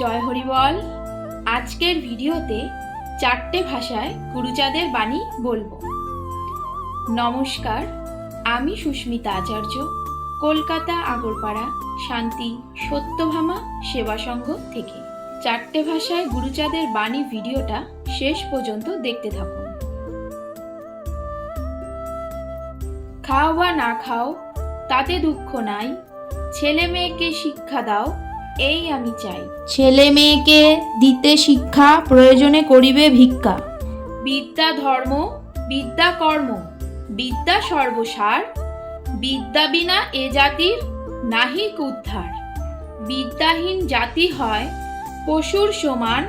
জয় হরি বল। আজকের ভিডিওতে 4টে ভাষায় গুরুচাঁদের বাণী বলবো। নমস্কার, আমি সুস্মিতা আচার্য, কলকাতা আগরপাড়া শান্তি সত্যভামা সেবা সংঘ থেকে। 4টে ভাষায় গুরুচাঁদের বাণী ভিডিওটা শেষ পর্যন্ত দেখতে থাকুন। খাও বা না খাও তাতে দুঃখ নাই, ছেলে মেয়েকে শিক্ষা দাও এই আমি চাই। ছেলে মেয়েকে দিতে শিক্ষা, প্রয়োজনে করিবে ভিক্ষা। বিদ্যা ধর্ম, বিদ্যা কর্ম, বিদ্যা সর্বসার, বিদ্যা বিনা এ জাতির নাহিক উদ্ধার। বিদ্যাহীন জাতি হয় পশুর সমান,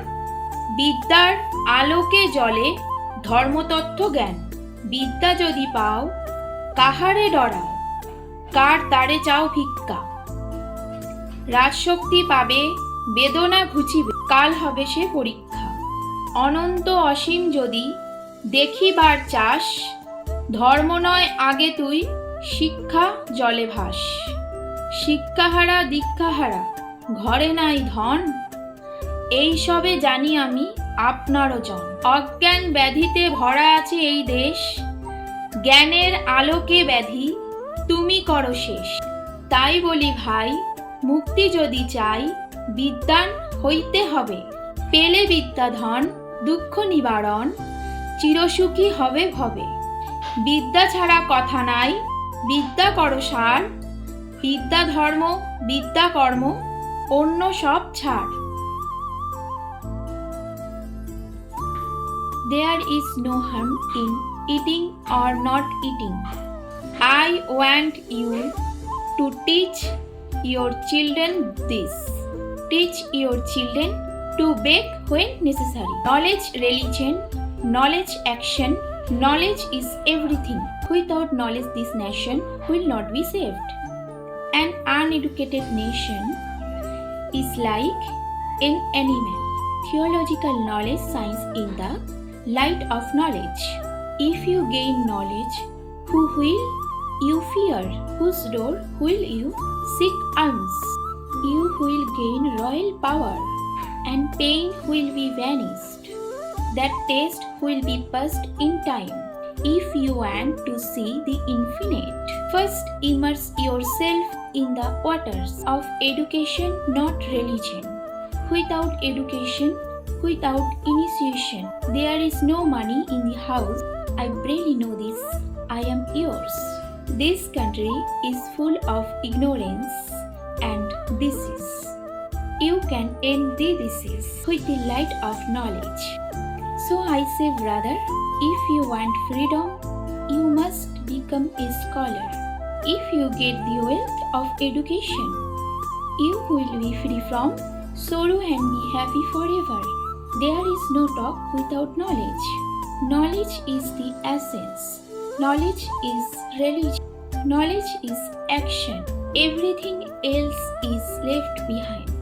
বিদ্যার আলোকে জ্বলে ধর্মতত্ত্ব জ্ঞান। বিদ্যা যদি পাও কাহারে ডরাও, কার দ্বারে চাও ভিক্ষা। রাজশক্তি পাবে বেদনা ঘুচিবে, কাল হবে সে পরীক্ষা। অনন্ত অসীম যদি দেখিবার চাস, ধর্ম নয় আগে তুই শিক্ষা জলে ভাস। শিক্ষাহারা দীক্ষাহারা ঘরে নাই ধন, এই সবে জানি আমি আপনারও জন। অজ্ঞান ব্যাধিতে ভরা আছে এই দেশ, জ্ঞানের আলোকে ব্যাধি তুমি করো শেষ। তাই বলি ভাই, মুক্তি যদি চাই বিদ্বান হইতে হবে। পেলে বিদ্যা ধন দুঃখ নিবারণ, চিরসুখী হবে ভবে। বিদ্যা ছাড়া কথা নাই, বিদ্যা করো সার। বিদ্যা ধর্ম, বিদ্যা কর্ম, অন্য সব ছাড়। There is no harm in eating or not eating. I want you to teach your children this. Teach your children to bake when necessary. Knowledge religion, knowledge action, knowledge is everything. Without knowledge this nation will not be saved. An uneducated nation is like an animal. Theological knowledge shines in the light of knowledge. If you gain knowledge, who will you fear? Whose door will you seek alms? You will gain royal power, and pain will be vanished. That taste will be past in time. If you want to see the infinite, first immerse yourself in the waters of education, not religion. Without education, without initiation, there is no money in the house. I barely know this. I am yours. This country is full of ignorance and disease. You can end the disease with the light of knowledge. So I say, brother, if you want freedom, you must become a scholar. If you get the wealth of education, you will be free from sorrow and be happy forever. There is no talk without knowledge. Knowledge is the essence. Knowledge is religion. Knowledge is action. Everything else is left behind.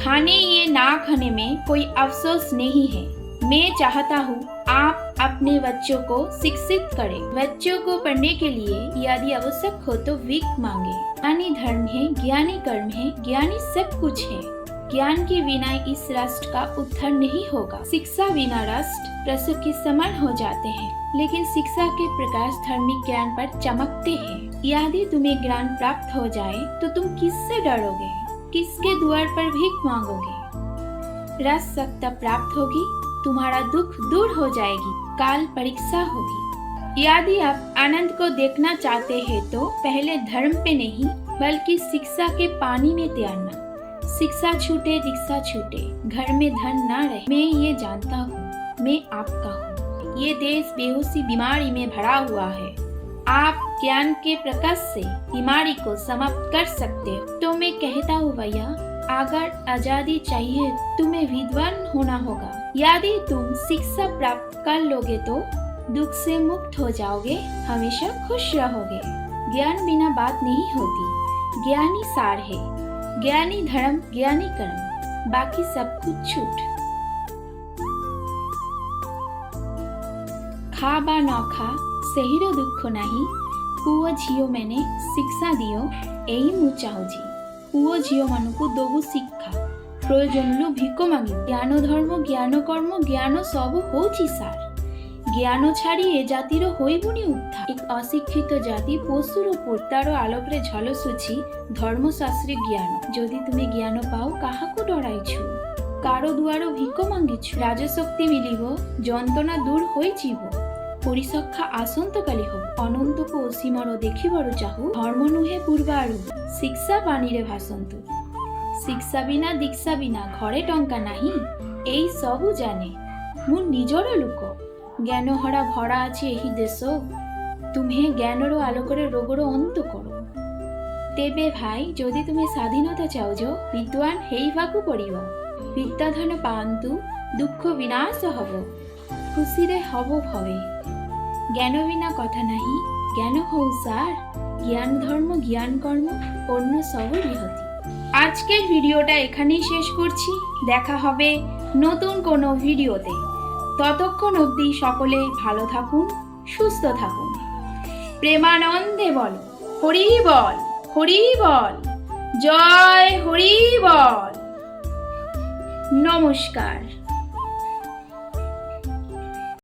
खाने ये ना खाने में कोई अफसोस नहीं है। मैं चाहता हूँ आप अपने बच्चों को शिक्षित करें। बच्चों को पढ़ने के लिए यदि आवश्यक हो तो भीख मांगे। ज्ञानी धर्म है, ज्ञानी कर्म है, ज्ञानी सब कुछ है। ज्ञान के बिना इस राष्ट्र का उद्धार नहीं होगा। शिक्षा बिना राष्ट्र प्रसव के समान हो जाते हैं, लेकिन शिक्षा के प्रकाश धार्मिक ज्ञान पर चमकते हैं। यदि तुम्हें ज्ञान प्राप्त हो जाए तो तुम किससे डरोगे? किसके द्वार पर भीख मांगोगे? रस सत्ता प्राप्त होगी, तुम्हारा दुख दूर हो जाएगी, काल परीक्षा होगी। यदि आप आनंद को देखना चाहते हैं तो पहले धर्म पे नहीं बल्कि शिक्षा के पानी में तैरना। शिक्षा छूटे दीक्षा छूटे, घर में धन ना रहे। मैं ये जानता हूँ, मैं आपका हूँ। ये देश बेहोशी बीमारी में भरा हुआ है। आप ज्ञान के प्रकाश से बीमारी को समाप्त कर सकते हो। तो मैं कहता हूँ भैया, अगर आजादी चाहिए तुम्हें विद्वान होना होगा। यदि तुम शिक्षा प्राप्त कर लोगे तो दुख से मुक्त हो जाओगे, हमेशा खुश रहोगे। ज्ञान बिना बात नहीं होती। ज्ञानी सार है, ज्ञानी धर्म, ज्ञानी कर्म, बाकी सब कुछ छूट। खा बा न खा सेहिरो दुख नहीं, पुओ झियो मैंने शिक्षा दियो एही मु चाहूजी। ପୁଅ ଝିଅମାନଙ୍କୁ ଦବୁ ଶିକ୍ଷା ପ୍ରୟୋଜନରୁ ଭିକ ମାଗି ଜ୍ଞାନ ଧର୍ମ ଜ୍ଞାନ କର୍ମ ଜ୍ଞାନ ସବୁ ହଉଛି ସାର ଜ୍ଞାନ ଛାଡ଼ି ଏ ଜାତିର ହୋଇବୁନି ଉଦ୍ଧାର ଏକ ଅଶିକ୍ଷିତ ଜାତି ପଶୁର ପୋତାର ଆଲୋକରେ ଝଲସୁଛି ଧର୍ମଶାସ୍ତ୍ରୀ ଜ୍ଞାନ ଯଦି ତୁମେ ଜ୍ଞାନ ପାଅ କାହାକୁ ଡରାଇଛୁ କାରୋ ଦୁଆର ଭିକ ମାଗିଛୁ ରାଜଶକ୍ତି ମିଳିବ ଯନ୍ତ୍ରଣା ଦୂର ହୋଇଯିବ পরিসক্ষা আসন্তকালী হোক অনন্তকু অসীমর দেখিবার চাহু ধর্ম নুহে পূর্বারু শিক্ষা পানিরে ভাসন্তু শিক্ষা বিনা দীক্ষা বিনা ঘরে টঙ্কা নাহি এই সবু জানে মু নিজর লোক জ্ঞানহরা ভরা আছে এই দেশ তুমে জ্ঞানর আলোকরে রোগর অন্ত করো তেবে ভাই যদি তুমি স্বাধীনতা চাওজ বিদ্বান হেইবাকু পড়িব বিদ্যাধন পান্তু দুঃখ বিনাশ হব খুশিরে হব ভবে জ্ঞান বিনা কথা নাহি জ্ঞান হও সার জ্ঞান ধর্ম জ্ঞান কর্ম অন্য সব বিহতি আজকের ভিডিওটা এখানেই শেষ করছি দেখা হবে নতুন কোনো ভিডিওতে ততক্ষণ অবধি সকলে ভালো থাকুন সুস্থ থাকুন প্রেমানন্দে বল হরি বল হরি বল জয় হরি বল নমস্কার।